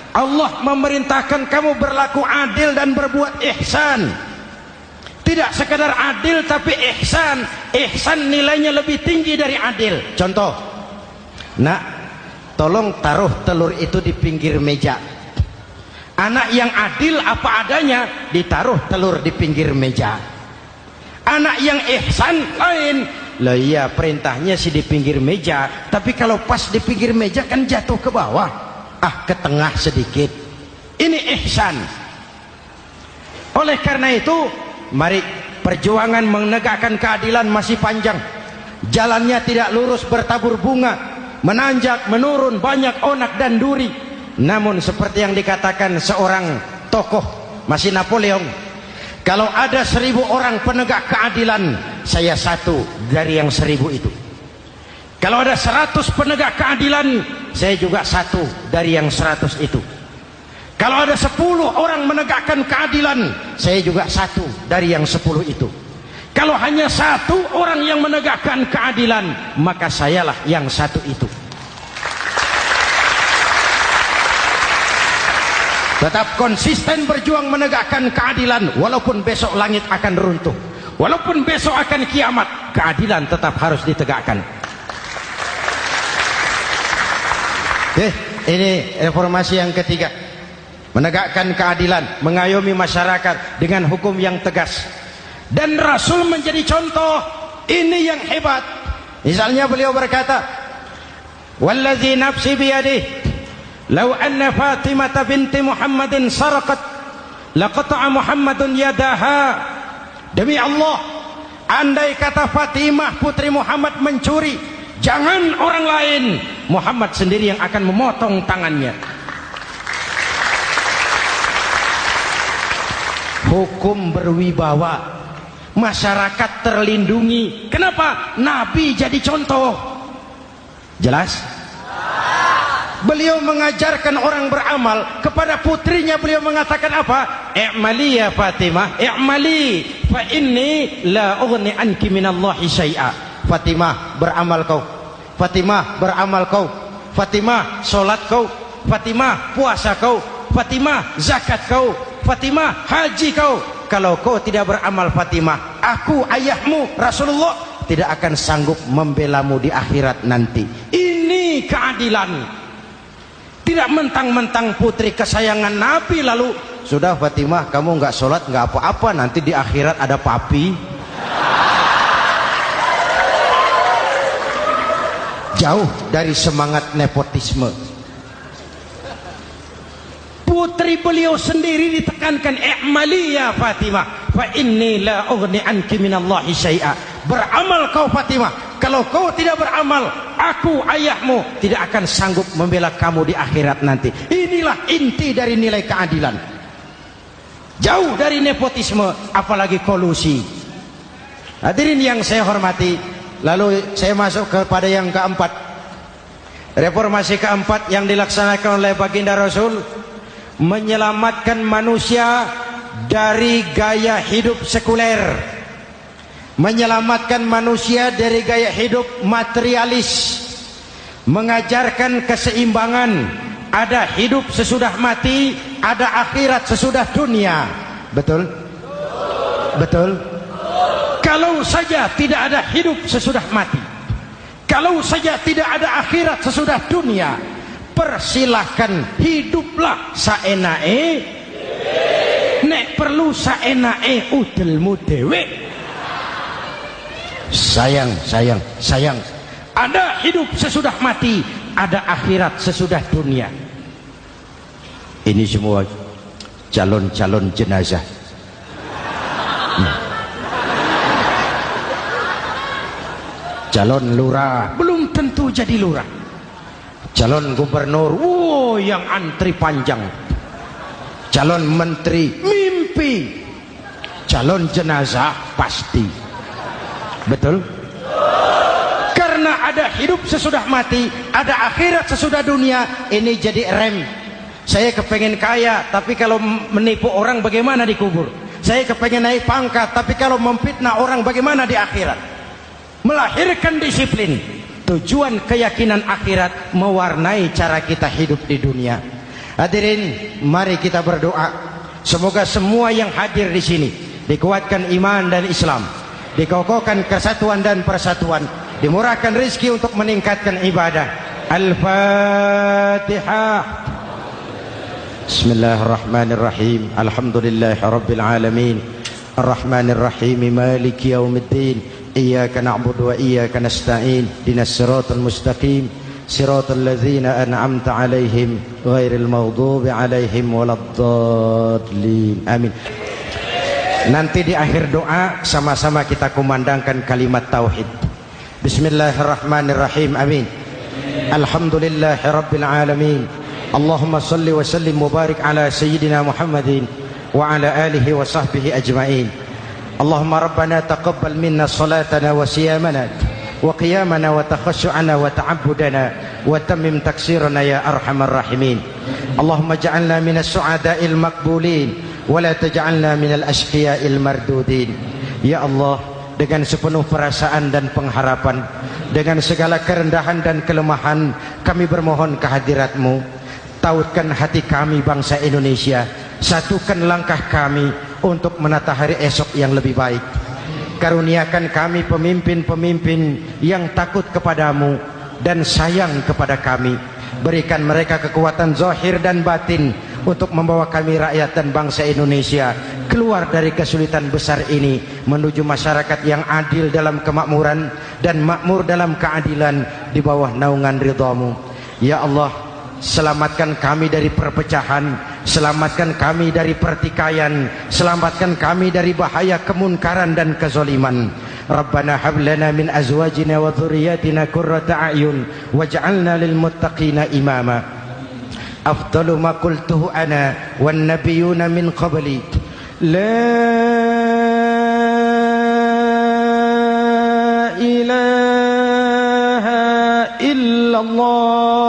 S1: Allah memerintahkan kamu berlaku adil dan berbuat ihsan. Tidak sekadar adil tapi ihsan. Ihsan nilainya lebih tinggi dari adil. Contoh, nak, tolong taruh telur itu di pinggir meja. Anak yang adil apa adanya, ditaruh telur di pinggir meja. Anak yang ihsan lain. Lah iya, perintahnya sih di pinggir meja, tapi kalau pas di pinggir meja kan jatuh ke bawah. Ke tengah sedikit. Ini ihsan. Oleh karena itu, mari, perjuangan menegakkan keadilan masih panjang. Jalannya tidak lurus, bertabur bunga, menanjak, menurun, banyak onak dan duri. Namun seperti yang dikatakan seorang tokoh, masih Napoleon, kalau ada 1000 orang penegak keadilan, saya satu dari yang 1000 itu. Kalau ada 100 penegak keadilan, saya juga satu dari yang 100 itu. Kalau ada 10 orang menegakkan keadilan, saya juga satu dari yang 10 itu. Kalau hanya 1 orang yang menegakkan keadilan, maka sayalah yang 1 itu. Tetap konsisten berjuang menegakkan keadilan, walaupun besok langit akan runtuh, walaupun besok akan kiamat, keadilan tetap harus ditegakkan. Ini reformasi yang ketiga, menegakkan keadilan, mengayomi masyarakat dengan hukum yang tegas. Dan Rasul menjadi contoh. Ini yang hebat. Misalnya beliau berkata, wallazi nafsi biyadih, lau anna Fatimah binti Muhammadin saraqat laqata'a Muhammadun yadaha. Demi Allah, andai kata Fatimah putri Muhammad mencuri, jangan orang lain, Muhammad sendiri yang akan memotong tangannya. Hukum berwibawa, masyarakat terlindungi. Kenapa? Nabi jadi contoh. Jelas? Beliau mengajarkan orang beramal. Kepada putrinya beliau mengatakan apa? I'mali ya Fatimah, i'mali fa inni la ughni anki minallahi syai'a. Fatimah, beramal kau. Fatimah, beramal kau. Fatimah, solat kau. Fatimah, puasa kau. Fatimah, zakat kau. Fatimah, haji kau. Kalau kau tidak beramal Fatimah, aku ayahmu Rasulullah tidak akan sanggup membelamu di akhirat nanti. Ini keadilan. Tidak mentang-mentang putri kesayangan Nabi lalu sudah Fatimah kamu nggak sholat nggak apa-apa, nanti di akhirat ada papi. Jauh dari semangat nepotisme. Putri beliau sendiri ditekankan, i'mali ya Fatimah fa inni la ughni anki minallahi syai'a. Beramal kau Fatimah, kalau kau tidak beramal, aku ayahmu tidak akan sanggup membela kamu di akhirat nanti. Inilah inti dari nilai keadilan. Jauh dari nepotisme, apalagi kolusi. Hadirin yang saya hormati, lalu saya masuk kepada yang keempat. Reformasi keempat yang dilaksanakan oleh baginda Rasul, menyelamatkan manusia dari gaya hidup sekuler, menyelamatkan manusia dari gaya hidup materialis, mengajarkan keseimbangan. Ada hidup sesudah mati, ada akhirat sesudah dunia. Betul? Betul? Kalau saja tidak ada hidup sesudah mati, kalau saja tidak ada akhirat sesudah dunia, persilahkan hiduplah saenae, nek perlu saenae udelmu dewe. Sayang. Ada hidup sesudah mati, ada akhirat sesudah dunia. Ini semua calon-calon jenazah. calon lurah belum tentu jadi lurah, calon gubernur yang antri panjang, calon menteri mimpi, calon jenazah pasti. Betul? Karena ada hidup sesudah mati, ada akhirat sesudah dunia. Ini jadi rem. Saya kepengen kaya, tapi kalau menipu orang bagaimana dikubur? Saya kepengen naik pangkat, tapi kalau memfitnah orang bagaimana di akhirat? Melahirkan disiplin. Tujuan keyakinan akhirat mewarnai cara kita hidup di dunia. Hadirin, mari kita berdoa. Semoga semua yang hadir di sini dikuatkan iman dan Islam, dikokohkan kesatuan dan persatuan, dimurahkan rezeki untuk meningkatkan ibadah. Al-Fatihah. Bismillahirrahmanirrahim. Alhamdulillahirabbil alamin. Arrahmanirrahim. Maliki yaumiddin. Iyyaka na'budu wa iyyaka nasta'in. Ihdinas siratal mustaqim. Siratal ladzina an'amta 'alaihim ghairil maghdubi 'alaihim waladdallin. Amin. Nanti di akhir doa sama-sama kita kumandangkan kalimat tauhid. Bismillahirrahmanirrahim. Amin. Alhamdulillahirabbil alamin. Allahumma salli wa sallim mubarik ala sayyidina Muhammadin wa ala alihi wa sahbihi ajma'in. Allahumma rabbana taqabbal minna salatana wa siyamana wa qiyamana wa takhashu'ana wa ta'abbudana wa tammim taksirana ya arhamar rahimin. Allahumma ja'alna minas su'ada'il maqbulin wa la taj'alna minal ashqiya'il mardudin. Ya Allah, dengan sepenuh perasaan dan pengharapan, dengan segala kerendahan dan kelemahan, kami bermohon kehadirat-Mu. Tautkan hati kami bangsa Indonesia, satukan langkah kami untuk menata hari esok yang lebih baik. Karuniakan kami pemimpin-pemimpin yang takut kepadamu dan sayang kepada kami. Berikan mereka kekuatan zahir dan batin untuk membawa kami rakyat dan bangsa Indonesia keluar dari kesulitan besar ini menuju masyarakat yang adil dalam kemakmuran dan makmur dalam keadilan di bawah naungan ridha-Mu. Ya Allah, selamatkan kami dari perpecahan, selamatkan kami dari pertikaian, selamatkan kami dari bahaya kemunkaran dan kezaliman. Rabbana hab lana min azwajina wa dhurriyyatina qurrata a'yun waj'alna lil muttaqina imama. Afdalu ma qultuhu ana wan nabiyyuna min qabli. La ilaha illallah.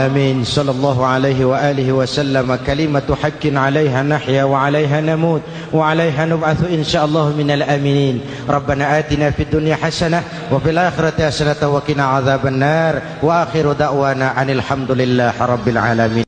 S1: آمين. صلى الله عليه وآله وسلم. كلمة حق عليها نحيا وعليها نموت وعليها نبعث إن شاء الله من الآمنين. ربنا آتنا في الدنيا حسنة وفي الآخرة حسنة وقنا عذاب النار. وآخر دعوانا أن الحمد لله رب العالمين.